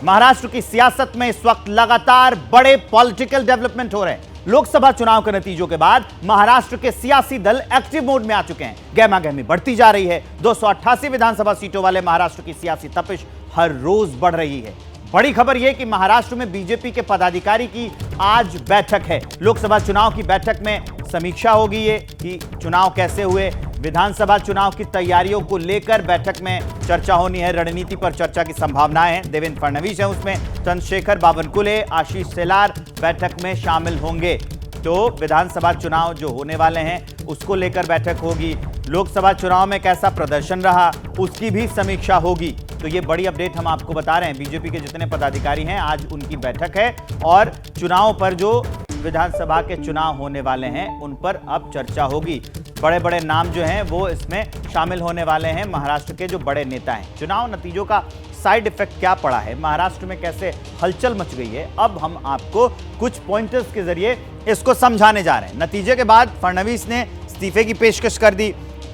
महाराष्ट्र की सियासत में इस वक्त लगातार बड़े पॉलिटिकल डेवलपमेंट हो रहे हैं। लोकसभा चुनाव के नतीजों के बाद महाराष्ट्र के सियासी दल एक्टिव मोड में आ चुके हैं। गहमागहमी बढ़ती जा रही है। 288 विधानसभा सीटों वाले महाराष्ट्र की सियासी तपिश हर रोज बढ़ रही है। बड़ी खबर यह कि महाराष्ट्र में बीजेपी के पदाधिकारी की आज बैठक है। लोकसभा चुनाव की बैठक में समीक्षा होगी ये कि चुनाव कैसे हुए। विधानसभा चुनाव की तैयारियों को लेकर बैठक में चर्चा होनी है। रणनीति पर चर्चा की संभावनाएं हैं। देवेंद्र फडणवीस हैं उसमें, चंद्रशेखर बावनकुले, आशीष शेलार बैठक में शामिल होंगे। तो विधानसभा चुनाव जो होने वाले हैं उसको लेकर बैठक होगी। लोकसभा चुनाव में कैसा प्रदर्शन रहा उसकी भी समीक्षा होगी। तो ये बड़ी अपडेट हम आपको बता रहे हैं। बीजेपी के जितने पदाधिकारी हैं आज उनकी बैठक है और चुनाव पर जो विधानसभा के चुनाव होने वाले हैं उन पर अब चर्चा होगी। बड़े बड़े नाम जो हैं वो इसमें शामिल होने वाले हैं। महाराष्ट्र के जो बड़े नेता हैं, चुनाव नतीजों का साइड इफेक्ट क्या पड़ा है, महाराष्ट्र में कैसे हलचल मच गई है, अब हम आपको कुछ पॉइंटर्स के जरिए इसको समझाने जा रहे हैं। नतीजे के बाद फडणवीस ने इस्तीफे की पेशकश कर दी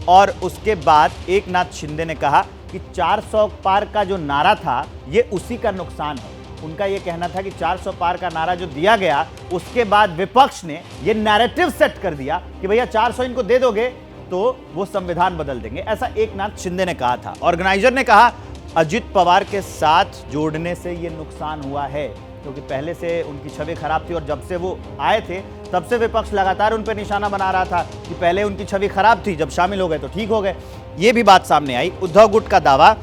और उसके बाद एकनाथ शिंदे ने कहा कि 400 पार का जो नारा था ये उसी का नुकसान है। उनका ये कहना था कि 400 पार का नारा जो दिया गया उसके बाद विपक्ष ने ये नैरेटिव सेट कर दिया कि भैया 400 इनको दे दोगे तो वो संविधान बदल देंगे। ऐसा एकनाथ शिंदे ने कहा था। ऑर्गेनाइजर ने कहा अजित पवार के साथ जोड़ने से ये नुकसान हुआ है क्योंकि पहले से उनकी छवि खराब थी और जब से वो आए थे तब से विपक्ष लगातार उन पर निशाना बना रहा था कि पहले उनकी छवि खराब थी, जब शामिल हो गए तो ठीक हो गए। ये भी बात सामने आई। उद्धव गुट का दावा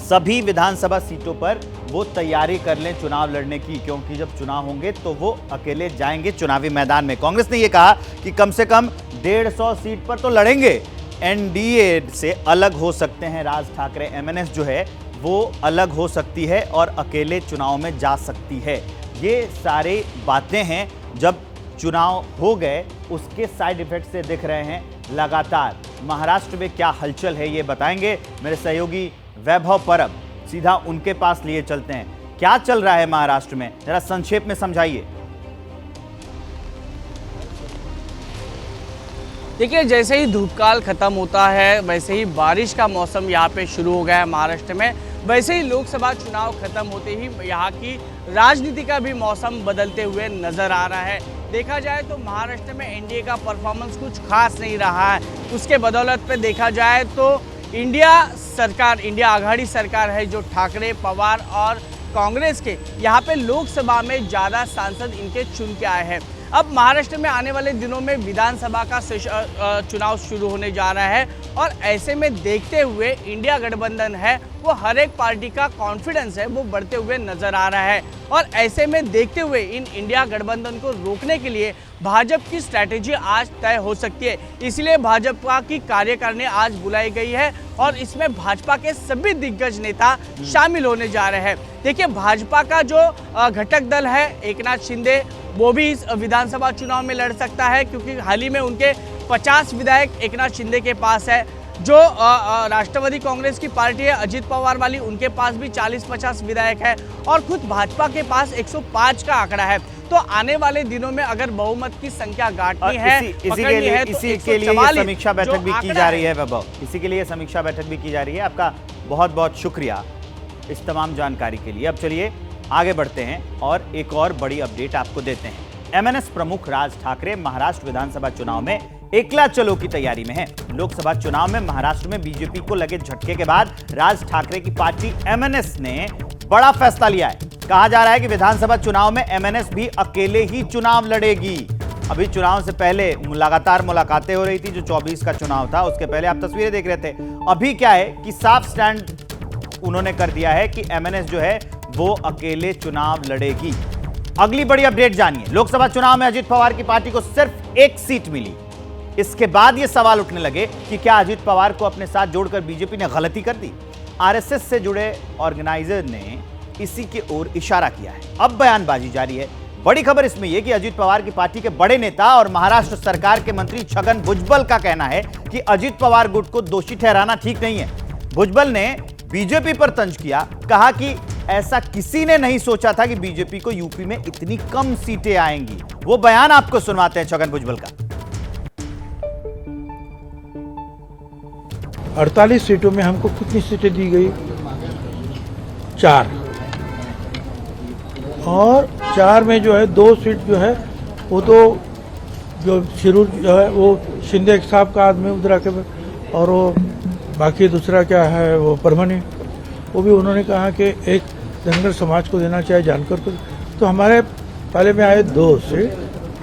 सभी विधानसभा सीटों पर वो तैयारी कर लें चुनाव लड़ने की, क्योंकि जब चुनाव होंगे तो वो अकेले जाएंगे चुनावी मैदान में। कांग्रेस ने ये कहा कि कम से कम 150 सीट पर तो लड़ेंगे। एनडीए से अलग हो सकते हैं राज ठाकरे। एमएनएस जो है वो अलग हो सकती है और अकेले चुनाव में जा सकती है। ये सारी बातें हैं जब चुनाव हो गए उसके साइड इफेक्ट से दिख रहे हैं लगातार। महाराष्ट्र में क्या हलचल है ये बताएंगे मेरे सहयोगी वैभव परब। सीधा उनके पास लिए चलते हैं। क्या चल रहा है महाराष्ट्र में, जरा संक्षेप में समझाइए। देखिए, जैसे ही धूपकाल खत्म होता है वैसे ही बारिश का मौसम यहाँ पे शुरू हो गया है महाराष्ट्र में। वैसे ही लोकसभा चुनाव खत्म होते ही यहाँ की राजनीति का भी मौसम बदलते हुए नजर आ रहा है। देखा जाए तो महाराष्ट्र में एनडीए का परफॉर्मेंस कुछ खास नहीं रहा है। उसके बदौलत पे देखा जाए तो इंडिया आघाड़ी सरकार है जो ठाकरे, पवार और कांग्रेस के यहाँ पे लोकसभा में ज़्यादा सांसद इनके चुन के आए हैं। अब महाराष्ट्र में आने वाले दिनों में विधानसभा का चुनाव शुरू होने जा रहा है और ऐसे में देखते हुए इंडिया गठबंधन है वो हर एक पार्टी का कॉन्फिडेंस है वो बढ़ते हुए नजर आ रहा है। और ऐसे में देखते हुए इन इंडिया गठबंधन को रोकने के लिए भाजपा की स्ट्रैटेजी आज तय हो सकती है। इसलिए भाजपा की कार्यकारिणी आज बुलाई गई है और इसमें भाजपा के सभी दिग्गज नेता शामिल होने जा रहे हैं। देखिए, भाजपा का जो घटक दल है एकनाथ शिंदे वो भी इस विधानसभा चुनाव में लड़ सकता है क्योंकि हाल ही में उनके 50 विधायक एकनाथ शिंदे के पास है। जो राष्ट्रवादी कांग्रेस की पार्टी है अजित पवार वाली, उनके पास भी 40-50 विधायक है और खुद भाजपा के पास 105 का आंकड़ा है। तो आने वाले दिनों में अगर बहुमत की संख्या गांठनी है, इसी के लिए समीक्षा बैठक भी की जा रही है वैभव। इसी के लिए समीक्षा बैठक भी की जा रही है। आपका बहुत बहुत शुक्रिया इस तमाम जानकारी के लिए। अब चलिए आगे बढ़ते हैं और एक और बड़ी अपडेट आपको देते हैं। एमएनएस प्रमुख राज ठाकरे महाराष्ट्र विधानसभा चुनाव में एकला चलो की तैयारी में है। लोकसभा चुनाव में महाराष्ट्र में बीजेपी को लगे झटके के बाद राज ठाकरे की पार्टी एमएनएस ने बड़ा फैसला लिया है। कहा जा रहा है कि विधानसभा चुनाव में एमएनएस भी अकेले ही चुनाव लड़ेगी। अभी चुनाव से पहले लगातार मुलाकातें हो रही थी। जो 24 का चुनाव था उसके पहले आप तस्वीरें देख रहे थे। अभी क्या है कि साफ स्टैंड उन्होंने कर दिया है कि एमएनएस जो है वो अकेले चुनाव लड़ेगी। अगली बड़ी अपडेट जानिए। लोकसभा चुनाव में अजित पवार की पार्टी को सिर्फ एक सीट मिली। इसके बाद यह सवाल उठने लगे कि क्या अजित पवार को अपने साथ जोड़कर बीजेपी ने गलती कर दी। आरएसएस से जुड़े ऑर्गेनाइजर ने इसी की ओर इशारा किया है। अब बयानबाजी जारी है। बड़ी खबर इसमें यह कि अजित पवार की पार्टी के बड़े नेता और महाराष्ट्र सरकार के मंत्री छगन भुजबल का कहना है कि अजित पवार गुट को दोषी ठहराना ठीक नहीं है। भुजबल ने बीजेपी पर तंज किया, कहा कि ऐसा किसी ने नहीं सोचा था कि बीजेपी को यूपी में इतनी कम सीटें आएंगी। वो बयान आपको सुनवाते हैं छगन भुजबल का। 48 सीटों में हमको कितनी सीटें दी गई? 4। और 4 में जो है 2 सीट जो है वो तो जो शिरूर जो है वो शिंदे साहब का आदमी उधर के, और वो बाकी दूसरा क्या है वो परमानी, वो भी उन्होंने कहा कि एक धनगर समाज को देना चाहिए, जानकर को। तो हमारे पहले में आए 2 सीट।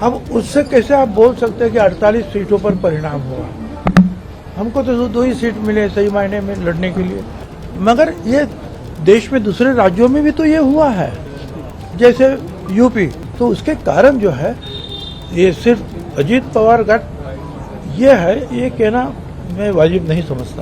अब उससे कैसे आप बोल सकते हैं कि 48 सीटों पर परिणाम हुआ? हमको तो 2 ही सीट मिले सही मायने में लड़ने के लिए। मगर ये देश में दूसरे राज्यों में भी तो ये हुआ है, जैसे यूपी। तो उसके कारण जो है ये सिर्फ अजीत पवार गठ ये है, ये कहना मैं वाजिब नहीं समझता।